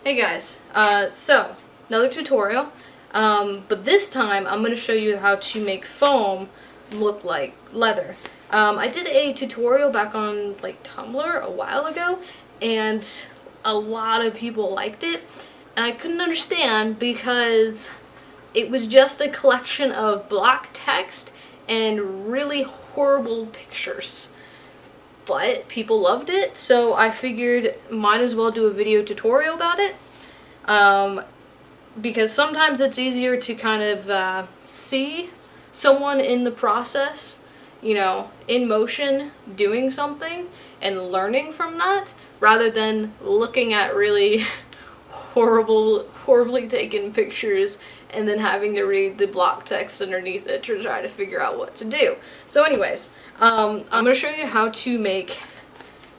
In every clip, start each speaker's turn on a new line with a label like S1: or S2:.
S1: Hey guys, so another tutorial, but this time I'm going to show you how to make foam look like leather. I did a tutorial back on like Tumblr a while ago, and a lot of people liked it, and I couldn't understand because it was just a collection of block text and really horrible pictures. But people loved it, so I figured might as well do a video tutorial about it. Because sometimes it's easier to kind of see someone in the process, you know, in motion, doing something, and learning from that, rather than looking at really horribly taken pictures and then having to read the block text underneath it to try to figure out what to do. So anyways, I'm going to show you how to make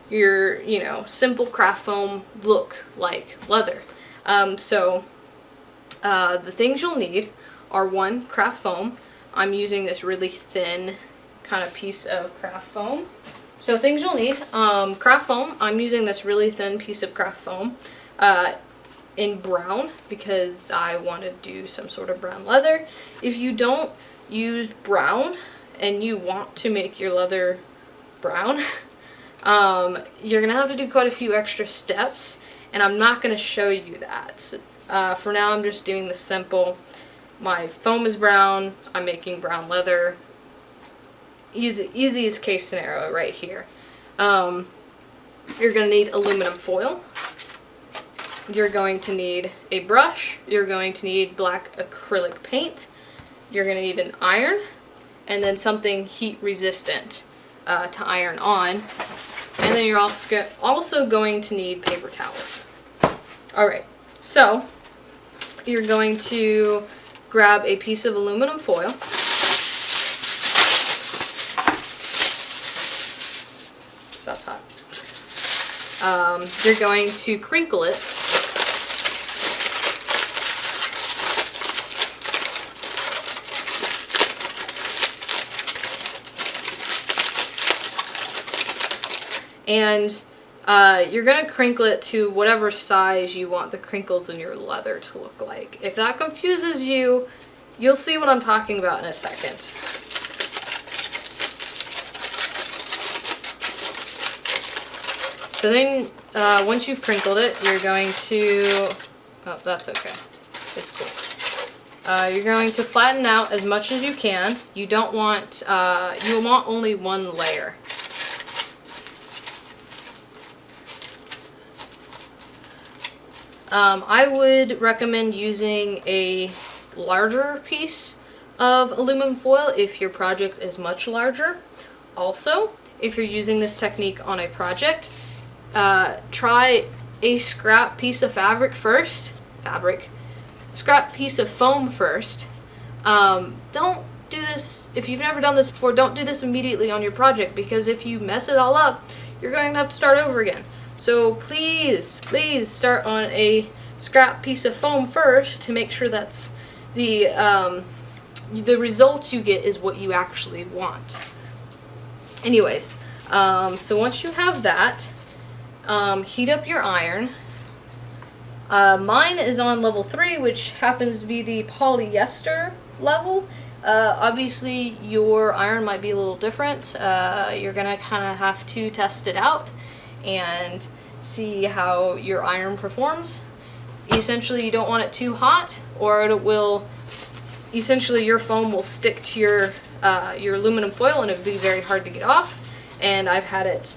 S1: your, you know, simple craft foam look like leather. The things you'll need are one, craft foam. I'm using this really thin kind of piece of craft foam. So things you'll need, craft foam. I'm using this really thin piece of craft foam in brown because I want to do some sort of brown leather. If you don't use brown and you want to make your leather brown, you're gonna have to do quite a few extra steps, and I'm not gonna show you that. For now, I'm just doing the simple. My foam is brown, I'm making brown leather. Easiest case scenario right here. You're gonna need aluminum foil. You're going to need a brush. You're going to need black acrylic paint. You're gonna need an iron, and then something heat resistant to iron on. And then you're also going to need paper towels. Alright, so you're going to grab a piece of aluminum foil. That's hot. You're going to crinkle it. And you're going to crinkle it to whatever size you want the crinkles in your leather to look like. If that confuses you, you'll see what I'm talking about in a second. So then, once you've crinkled it, you're going to... Oh, that's okay. It's cool. You're going to flatten out as much as you can. You don't want... you want only one layer. I would recommend using a larger piece of aluminum foil if your project is much larger. Also, if you're using this technique on a project, try a scrap piece of scrap piece of foam first. Don't do this, if you've never done this before, don't do this immediately on your project, because if you mess it all up, you're going to have to start over again. So please start on a scrap piece of foam first to make sure that's the result you get is what you actually want. Anyways, so once you have that, heat up your iron. Mine is on level 3, which happens to be the polyester level. Obviously your iron might be a little different. You're gonna kind of have to test it out and see how your iron performs. Essentially, you don't want it too hot, or it will, essentially your foam will stick to your aluminum foil and it'll be very hard to get off. And I've had it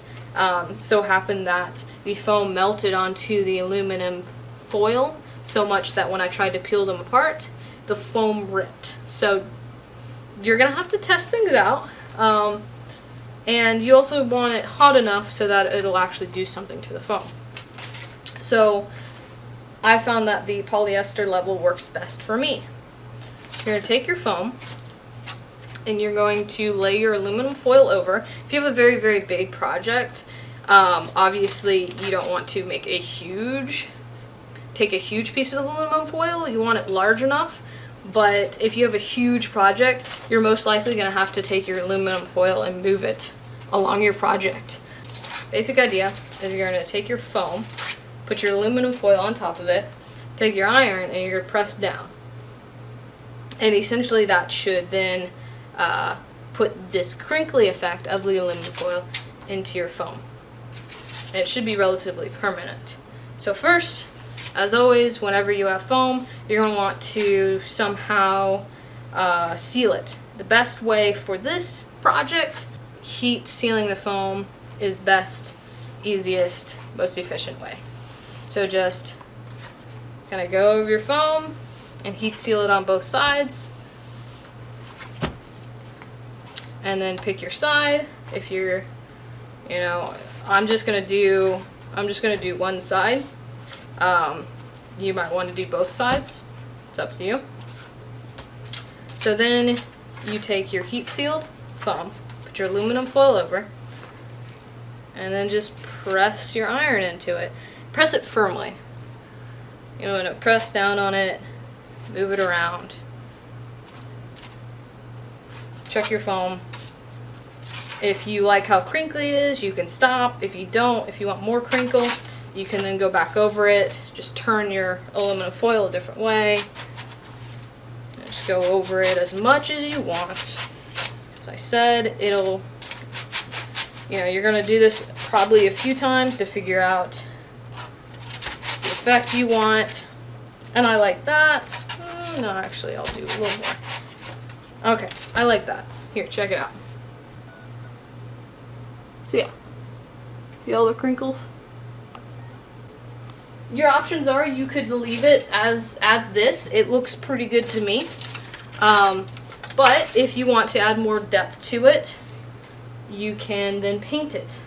S1: so happen that the foam melted onto the aluminum foil so much that when I tried to peel them apart, the foam ripped. So you're gonna have to test things out. And you also want it hot enough so that it'll actually do something to the foam. So I found that the polyester level works best for me. You're going to take your foam and you're going to lay your aluminum foil over. If you have a very, very big project, obviously you don't want to take a huge piece of aluminum foil. You want it large enough. But if you have a huge project, you're most likely going to have to take your aluminum foil and move it along your project. Basic idea is you're going to take your foam, put your aluminum foil on top of it, take your iron, and you're going to press down. And essentially that should then put this crinkly effect of the aluminum foil into your foam. And it should be relatively permanent. So first, as always, whenever you have foam, you're going to want to somehow seal it. The best way for this project, heat sealing the foam is best, easiest, most efficient way. So just kind of go over your foam and heat seal it on both sides. And then pick your side. If you're, you know, I'm just gonna do one side. You might want to do both sides. It's up to you. So then you take your heat sealed foam, put your aluminum foil over, and then just press your iron into it. Press it firmly. You know, and press down on it, move it around. Check your foam. If you like how crinkly it is, you can stop. If you don't, if you want more crinkle, you can then go back over it. Just turn your aluminum foil a different way. Just go over it as much as you want. As I said, it'll, you know, you're going to do this probably a few times to figure out the effect you want. And I like that. No, actually, I'll do a little more. Okay, I like that. Here, check it out. So yeah, see all the crinkles? Your options are you could leave it as this. It looks pretty good to me. But if you want to add more depth to it, you can then paint it.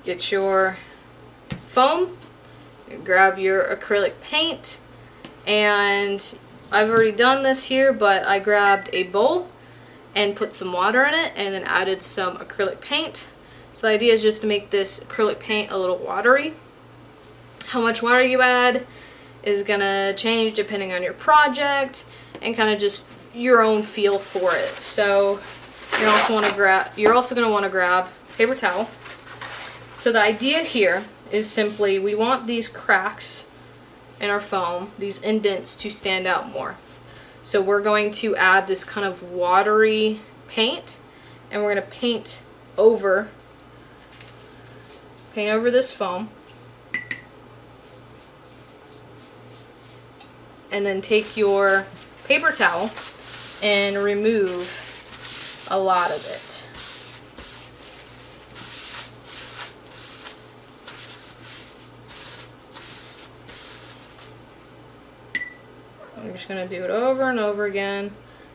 S1: Get your foam, grab your acrylic paint, and I've already done this here, but I grabbed a bowl and put some water in it and then added some acrylic paint. So the idea is just to make this acrylic paint a little watery. How much water you add is gonna change depending on your project and kind of just your own feel for it. So you're also gonna want to grab paper towel. So the idea here is simply we want these cracks in our foam, these indents, to stand out more. So we're going to add this kind of watery paint, and we're going to paint over this foam, and then take your paper towel and remove a lot of it. I'm just going to do it over and over again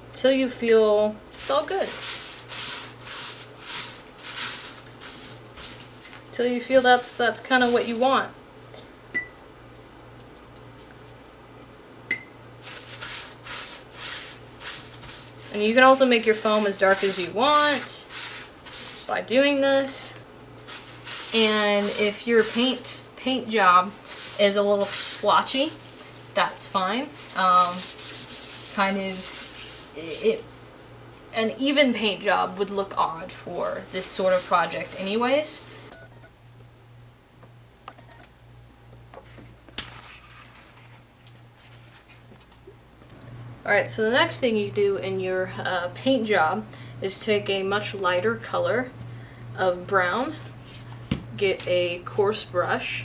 S1: until you feel it's all good. Until you feel that's kind of what you want. And you can also make your foam as dark as you want by doing this. And if your paint job is a little splotchy, that's fine. An even paint job would look odd for this sort of project anyways. Alright, so the next thing you do in your paint job is take a much lighter color of brown, get a coarse brush,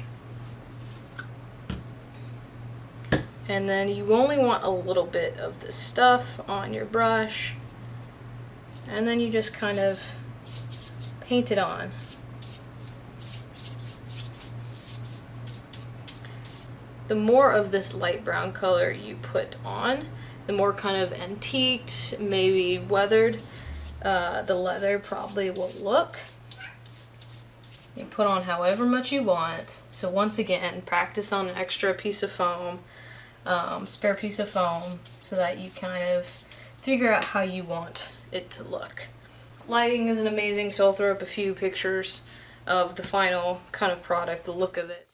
S1: and then you only want a little bit of this stuff on your brush, and then you just kind of paint it on. The more of this light brown color you put on, the more kind of antiqued, maybe weathered the leather probably will look. You put on however much you want. So once again, practice on an extra piece of foam, spare piece of foam, so that you kind of figure out how you want it to look. Lighting isn't amazing, so I'll throw up a few pictures of the final kind of product, the look of it.